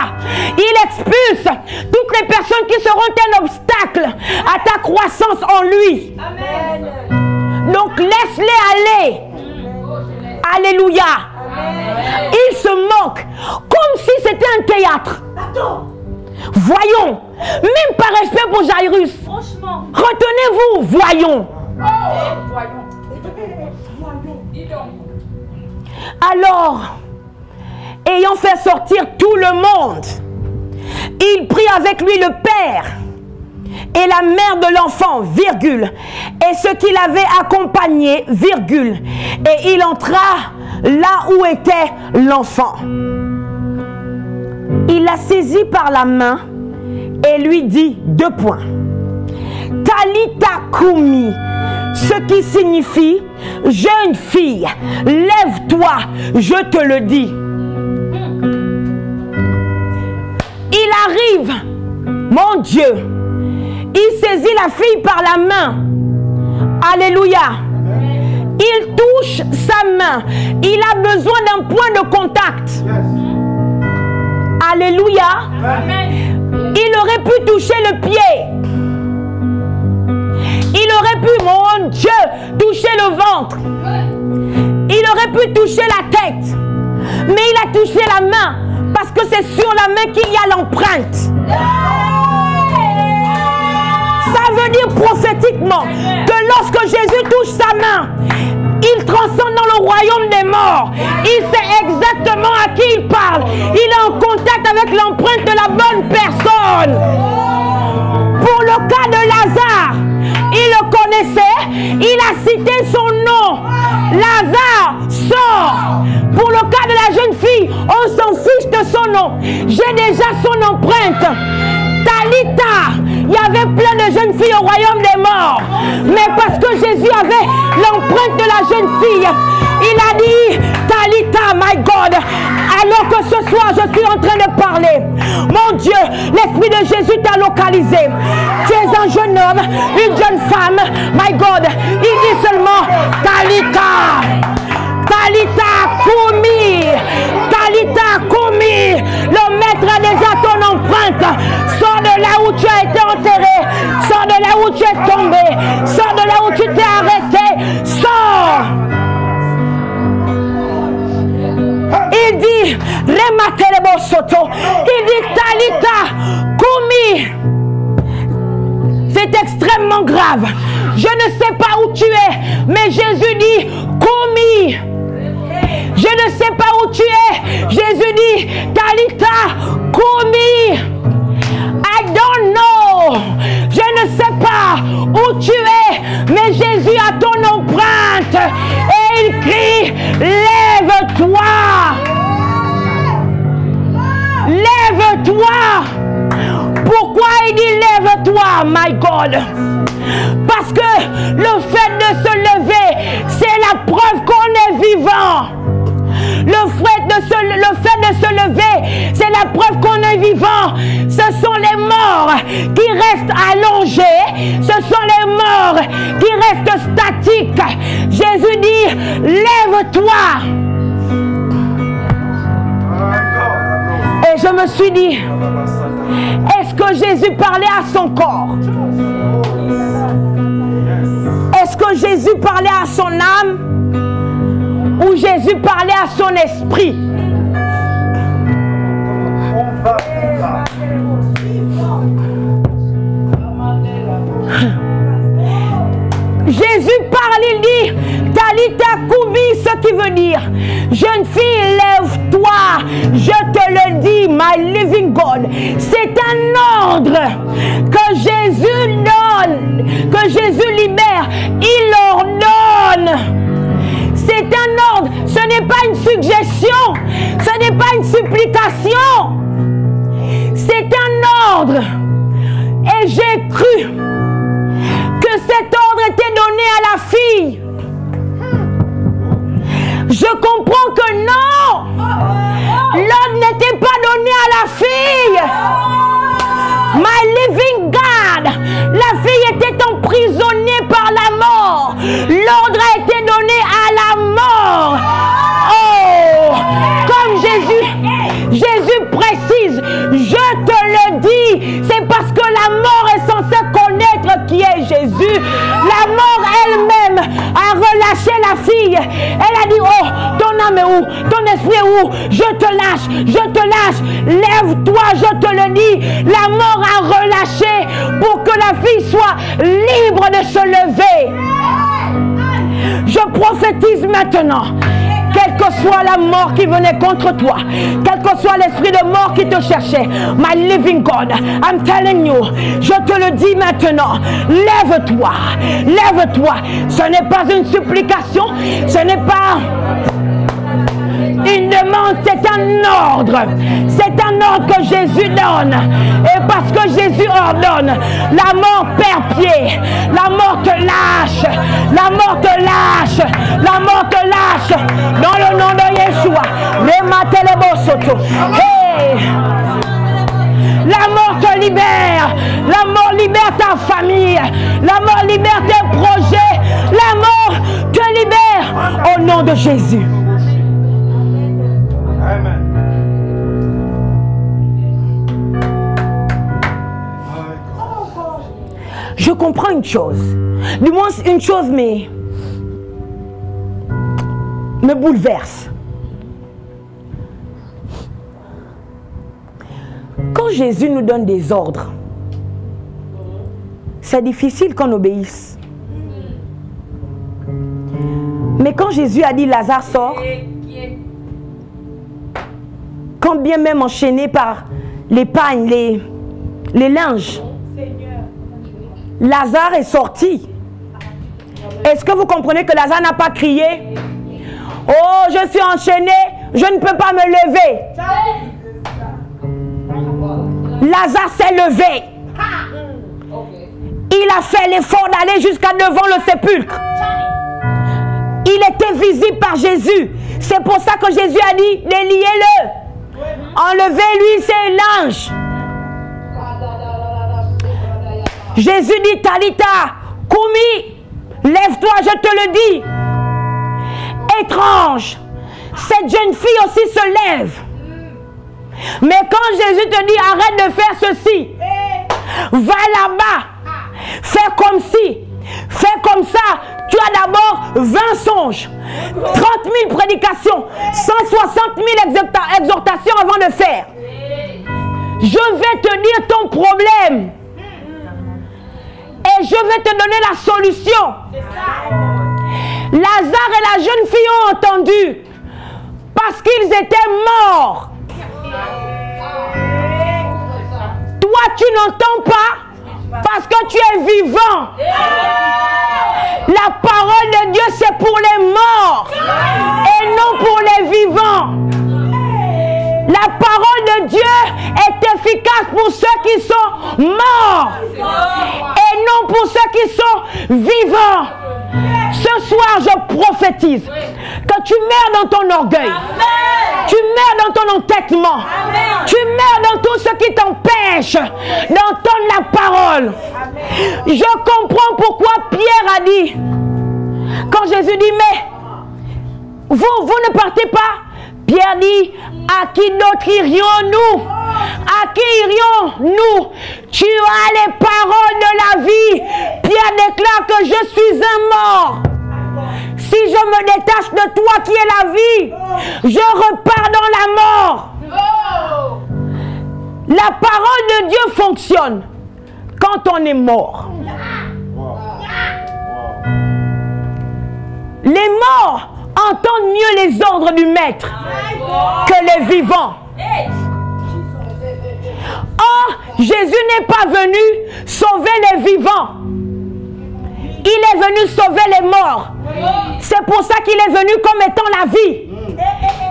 Il expulse toutes les personnes qui seront un obstacle à ta croissance en lui. Amen. Donc laisse-les aller. Alléluia. Il se moque comme si c'était un théâtre. Voyons. Même par respect pour Jairus. Retenez-vous. Voyons. Alors, ayant fait sortir tout le monde, il prit avec lui le père et la mère de l'enfant, virgule, et ceux qui l'avaient accompagné, virgule, et il entra là où était l'enfant. Il la saisit par la main et lui dit 2 points. Talita Kumi, ce qui signifie jeune fille, lève-toi, je te le dis. Il arrive, mon Dieu, il saisit la fille par la main. Alléluia. Il touche sa main. Il a besoin d'un point de contact. Alléluia. Il aurait pu toucher le pied. Il aurait pu, mon Dieu, toucher le ventre. Il aurait pu toucher la tête. Mais il a touché la main. Parce que c'est sur la main qu'il y a l'empreinte. Ça veut dire prophétiquement que lorsque Jésus touche sa main, il transcende dans le royaume des morts. Il sait exactement à qui il parle. Il est en contact avec l'empreinte de la bonne personne. Pour le cas de Lazare, il le connaissait, il a cité son nom. Lazare, sort. Pour le cas de la jeune fille, on s'en fiche de son nom. J'ai déjà son empreinte. Talita, il y avait plein de jeunes filles au royaume des morts. Mais parce que Jésus avait l'empreinte de la jeune fille, il a dit, Talita, my God, alors que ce soir je suis en train de parler. Mon Dieu, l'Esprit de Jésus t'a localisé. Tu es un jeune homme, une jeune femme, my God. Il dit seulement, Talita, Talita Kumi, Talita Kumi. Le maître a déjà ton empreinte. Sors de là où tu as été enterré. Sors de là où tu es tombé. Sors de là où tu t'es arrêté. Sors. Il dit, Rematerebo Soto. Il dit, Talita Kumi. C'est extrêmement grave. Je ne sais pas où tu es, mais Jésus dit, Kumi. Je ne sais pas où tu es. Jésus dit, Talita Kumi. I où tu es, mais Jésus a ton empreinte et il crie, lève-toi. Lève-toi. Pourquoi il dit lève-toi, my God? Parce que le fait de se lever, c'est la preuve qu'on est vivant. Le fait de se lever, c'est la preuve qu'on est vivant. Ce sont les morts qui restent allongés. Ce sont les morts qui restent statiques. Jésus dit, lève-toi. Et je me suis dit, est-ce que Jésus parlait à son corps? Est-ce que Jésus parlait à son âme? Ou Jésus parlait à son esprit? Jésus parle, il dit Talita Koumi, ce qui veut dire jeune fille, lève-toi. Je te le dis, my living God. C'est un ordre que Jésus donne, que Jésus libère. Il ordonne. C'est un ordre, ce n'est pas une suggestion, ce n'est pas une supplication. C'est un ordre. Et j'ai cru que cet ordre était donné à la fille. Je comprends que non, l'ordre n'était pas donné à la fille. My living God, la fille était emprisonnée par la mort. L'ordre a été donné à la mort. Oh, comme Jésus précise, je te le dis, c'est parce que la mort est censée connaître qui est Jésus. La mort elle-même a relâché la fille. Elle a dit, oh, ton âme est où? Ton esprit est où? Je te lâche, lève-toi, je te le dis. La mort a relâché pour que la fille soit libre de se lever. Je prophétise maintenant, quelle que soit la mort qui venait contre toi, quel que soit l'esprit de mort qui te cherchait, my living God, I'm telling you, je te le dis maintenant, lève-toi, lève-toi. Ce n'est pas une supplication, ce n'est pas une demande, c'est un ordre. C'est un ordre que Jésus donne. Et parce que Jésus ordonne, la mort perd pied. La mort te lâche. La mort te lâche. La mort te lâche. Dans le nom de Yeshua. Hey! La mort te libère. La mort libère ta famille. La mort libère tes projets. La mort te libère au nom de Jésus. Amen. Je comprends une chose. Du moins, une chose me bouleverse. Quand Jésus nous donne des ordres, c'est difficile qu'on obéisse. Mais quand Jésus a dit Lazare sort, quand bien même enchaîné par les pagnes, les linges, Lazare est sorti. Est-ce que vous comprenez que Lazare n'a pas crié? Oh, je suis enchaîné, je ne peux pas me lever. Lazare s'est levé. Il a fait l'effort d'aller jusqu'à devant le sépulcre. Il était visible par Jésus. C'est pour ça que Jésus a dit, déliez-le. Enlevez-lui ses linges. Jésus dit, Talita, Koumi, lève-toi, je te le dis. Étrange, cette jeune fille aussi se lève. Mais quand Jésus te dit, arrête de faire ceci, va là-bas, fais comme ci, fais comme ça, tu as d'abord 20 songes, 30 000 prédications, 160 000 exhortations avant de faire. Je vais te dire ton problème. Et je vais te donner la solution. Lazare et la jeune fille ont entendu. Parce qu'ils étaient morts. Toi, tu n'entends pas Parce que tu es vivant. La parole de Dieu, c'est pour les morts et non pour les vivants. La parole de Dieu est efficace pour ceux qui sont morts et non pour ceux qui sont vivants. Ce soir, je prophétise que tu meurs dans ton orgueil. Tu meurs dans ton entêtement. Tu meurs dans tout ce qui t'empêche d'entendre la parole. Je comprends pourquoi Pierre a dit, quand Jésus dit, mais vous ne partez pas. Pierre dit, à qui d'autre irions-nous? À qui irions-nous? Tu as les paroles de la vie. Pierre déclare que je suis un mort. Si je me détache de toi qui est la vie, je repars dans la mort. La parole de Dieu fonctionne quand on est mort. Les morts entendent mieux les ordres du maître que les vivants. Or, Jésus n'est pas venu sauver les vivants. Il est venu sauver les morts. C'est pour ça qu'il est venu comme étant la vie.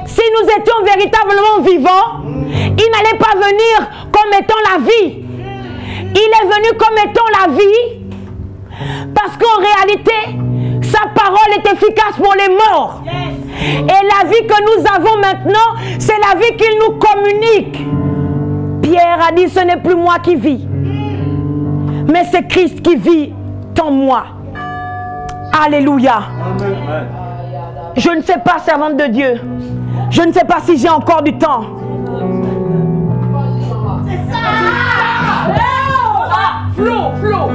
Si nous étions véritablement vivants, il n'allait pas venir comme étant la vie. Il est venu comme étant la vie parce qu'en réalité, sa parole est efficace pour les morts. Et la vie que nous avons maintenant, c'est la vie qu'il nous communique. Pierre a dit, ce n'est plus moi qui vis, mais c'est Christ qui vit en moi. Alléluia. Je ne sais pas, servante de Dieu. Je ne sais pas si j'ai encore du temps. C'est ça. Flow.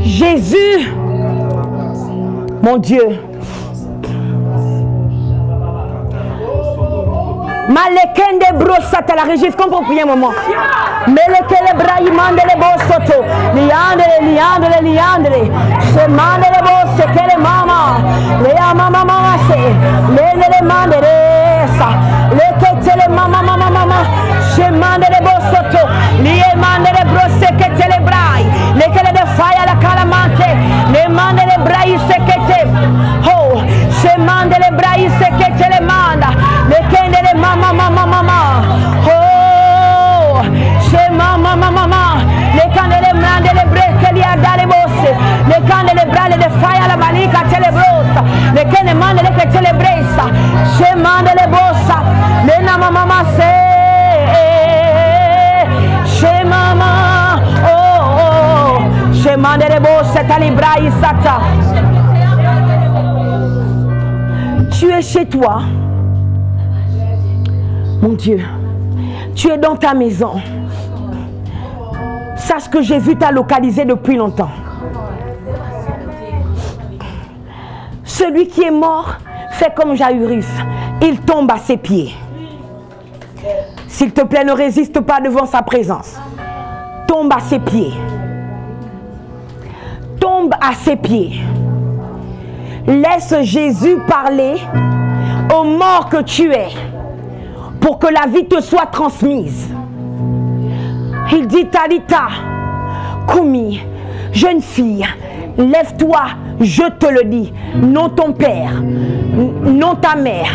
Jésus, mon Dieu. Malekende brossata la régie, qu'on peut prier un moment. Melekele brahimande le bossoto, liandre, se mande le bosse, que le mama, le mama se, le mandere sa, le que le mama, se mande le bossoto, li mande le brosse que te le brai, le que le de faya la calamante, le mande le brai se que te, oh, se mande le brai se que te le manda, le que le mama, oh, se mama, le candele mande le break li a dale bosse, le candele brale de faya la manica te le brossa, le que le mande le que te le bressa, se mande le bossa, le na mama se, se mama, oh, se mande le bosse talibrai sata. Tu es chez toi. Mon Dieu, tu es dans ta maison. Sache que j'ai vu t'a localisé depuis longtemps. Celui qui est mort fait comme Jairus. Il tombe à ses pieds. S'il te plaît, ne résiste pas devant sa présence. Tombe à ses pieds. Tombe à ses pieds. Laisse Jésus parler aux morts que tu es, pour que la vie te soit transmise. Il dit, Talita, Koumi, jeune fille, lève-toi, je te le dis. Non ton père, non ta mère,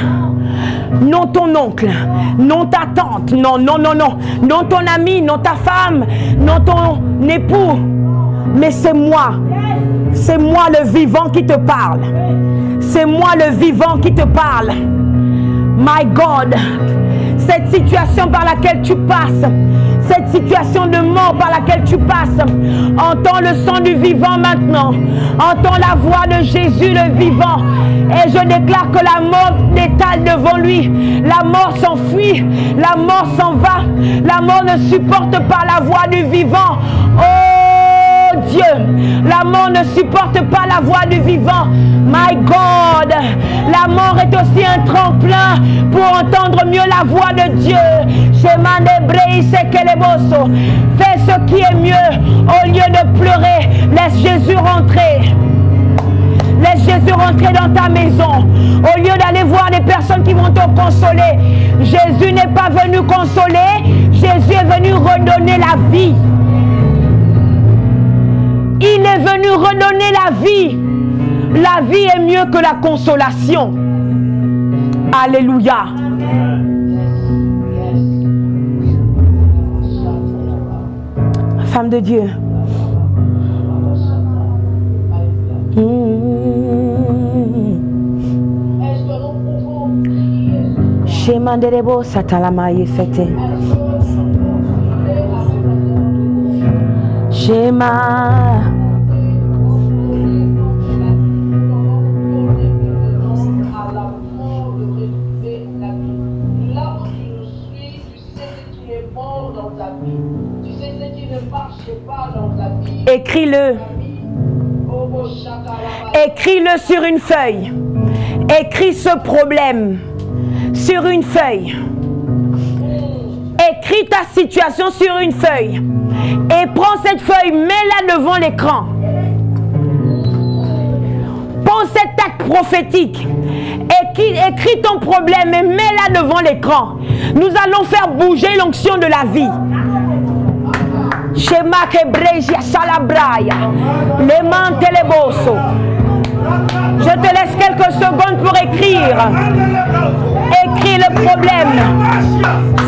non ton oncle, non ta tante, non ton ami, non ta femme, non ton époux. Mais c'est moi le vivant qui te parle. C'est moi le vivant qui te parle. My God, cette situation par laquelle tu passes, cette situation de mort par laquelle tu passes, entends le son du vivant maintenant, entends la voix de Jésus le vivant, et je déclare que la mort t'étale devant lui, la mort s'enfuit, la mort s'en va, la mort ne supporte pas la voix du vivant. Oh Dieu, la mort ne supporte pas la voix du vivant. My God, La mort est aussi un tremplin pour entendre mieux la voix de Dieu. Fais ce qui est mieux. Au lieu de pleurer, laisse Jésus rentrer. Laisse Jésus rentrer dans ta maison. Au lieu d'aller voir des personnes qui vont te consoler, Jésus n'est pas venu consoler. Jésus est venu redonner la vie. Il est venu redonner la vie. La vie est mieux que la consolation. Alléluia. Femme de Dieu. Schéma de rebo satalama yefete. Schéma. Écris-le. Écris-le sur une feuille. Écris ce problème sur une feuille. Écris ta situation sur une feuille. Et prends cette feuille, mets-la devant l'écran. Pose cet acte prophétique. Écris ton problème et mets-la devant l'écran. Nous allons faire bouger l'onction de la vie. Schéma Kebreja Salabraya. Les mains télébosso. Je te laisse quelques secondes pour écrire. Écris le problème.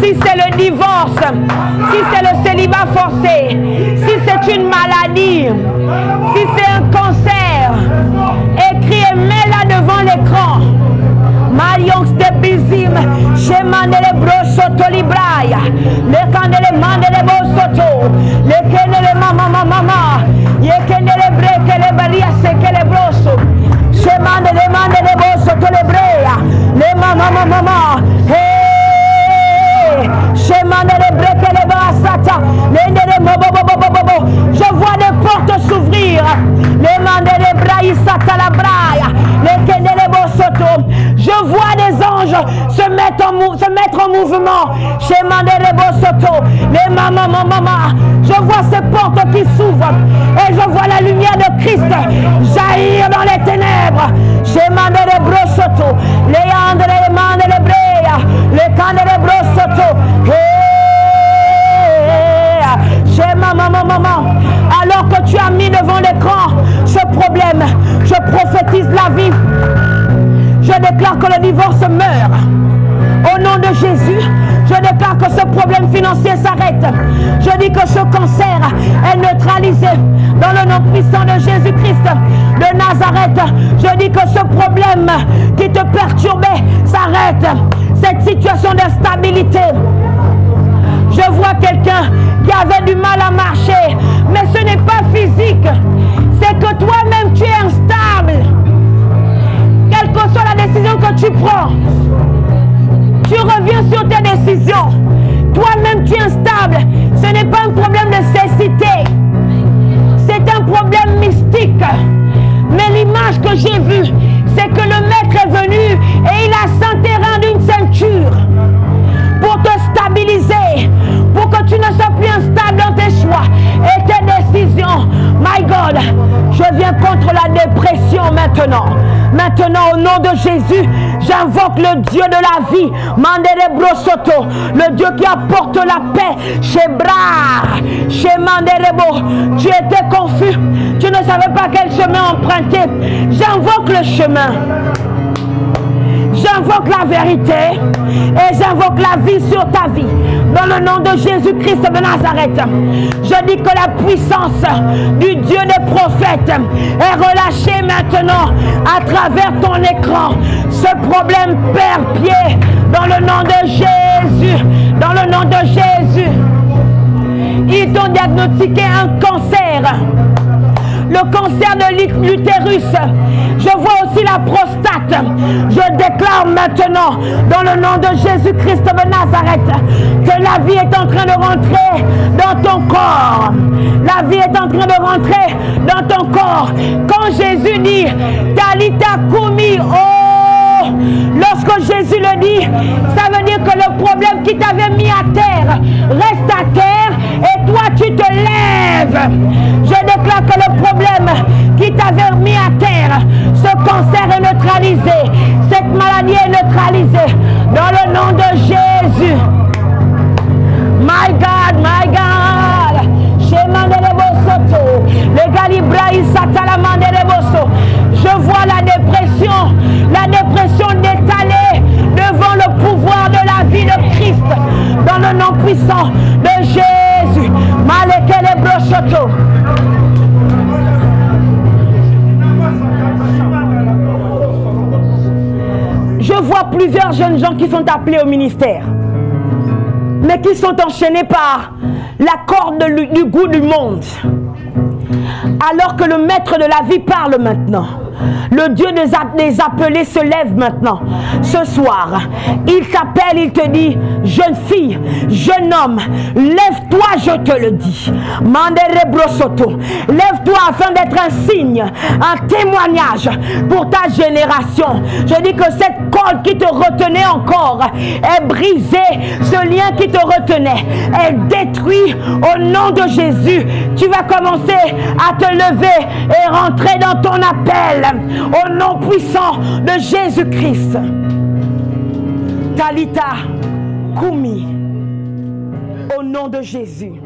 Si c'est le divorce, si c'est le célibat forcé, si c'est une maladie, si c'est un cancer, écris et mets-la devant l'écran. Marions de Bizim, Shemandele Brosoto Libraya, le candele mandele bosoto, le kenele mama, yekenele brekele baria sekele broso, Shemandele mandele bosoto lebrea, le mama, hey, Shemandele brekele basata, le mobobobobobo, je vois des portes s'ouvrir, le mandele braïsata la braya, le kenele bosoto. Je vois des anges se mettre en mouvement. Chez Manderebo Soto, les mama. Je vois ces portes qui s'ouvrent. Et je vois la lumière de Christ jaillir dans les ténèbres. Chez Manderebo Soto, les André Mandelebrea, les Candelebro Soto. Chez maman. Alors que tu as mis devant l'écran ce problème, je prophétise la vie. Je déclare que le divorce meurt. Au nom de Jésus, je déclare que ce problème financier s'arrête. Je dis que ce cancer est neutralisé dans le nom puissant de Jésus-Christ de Nazareth. Je dis que ce problème qui te perturbait s'arrête. Cette situation d'instabilité. Je vois quelqu'un qui avait du mal à marcher, mais ce n'est pas physique. C'est que toi-même tu es instable. Quelle que soit la décision que tu prends, tu reviens sur tes décisions. Toi-même, tu es instable. Ce n'est pas un problème de cécité. C'est un problème mystique. Mais l'image que j'ai vue, c'est que le maître est venu et il a s'enterré d'une ceinture pour te stabiliser, pour que tu ne sois plus instable dans tes choix et tes décisions. My God, je viens contre la dépression maintenant. Maintenant, au nom de Jésus, j'invoque le Dieu de la vie, Mandere Brosoto, le Dieu qui apporte la paix. Chez Bra, chez Manderebo, tu étais confus, tu ne savais pas quel chemin emprunter. J'invoque le chemin. J'invoque la vérité et j'invoque la vie sur ta vie. Dans le nom de Jésus-Christ de Nazareth, je dis que la puissance du Dieu des prophètes est relâchée maintenant à travers ton écran. Ce problème perd pied dans le nom de Jésus. Dans le nom de Jésus. Ils t'ont diagnostiqué un cancer. Le cancer de l'utérus. Je vois aussi la prostate. Je déclare maintenant, dans le nom de Jésus-Christ de Nazareth, que la vie est en train de rentrer dans ton corps. La vie est en train de rentrer dans ton corps. Quand Jésus dit, Talita Kumi, oh, Lorsque Jésus le dit, ça veut dire que le problème qui t'avait mis à terre reste à terre et toi tu te lèves. Je déclare que le problème qui t'avait mis à terre, ce cancer est neutralisé, cette maladie est neutralisée dans le nom de Jésus. My God, my God. Je vois la dépression d'étaler devant le pouvoir de la vie de Christ dans le nom puissant de Jésus. Je vois plusieurs jeunes gens qui sont appelés au ministère, mais qui sont enchaînés par la corde du goût du monde. Alors que le maître de la vie parle maintenant. Le Dieu des appelés se lève maintenant. Ce soir, il t'appelle, il te dit, jeune fille, jeune homme, lève-toi, je te le dis. Lève-toi afin d'être un signe, un témoignage pour ta génération. Je dis que cette corde qui te retenait encore est brisée. Ce lien qui te retenait est détruit au nom de Jésus. Tu vas commencer à te lever et rentrer dans ton appel. Au nom puissant de Jésus-Christ. Talita Koumi. Au nom de Jésus.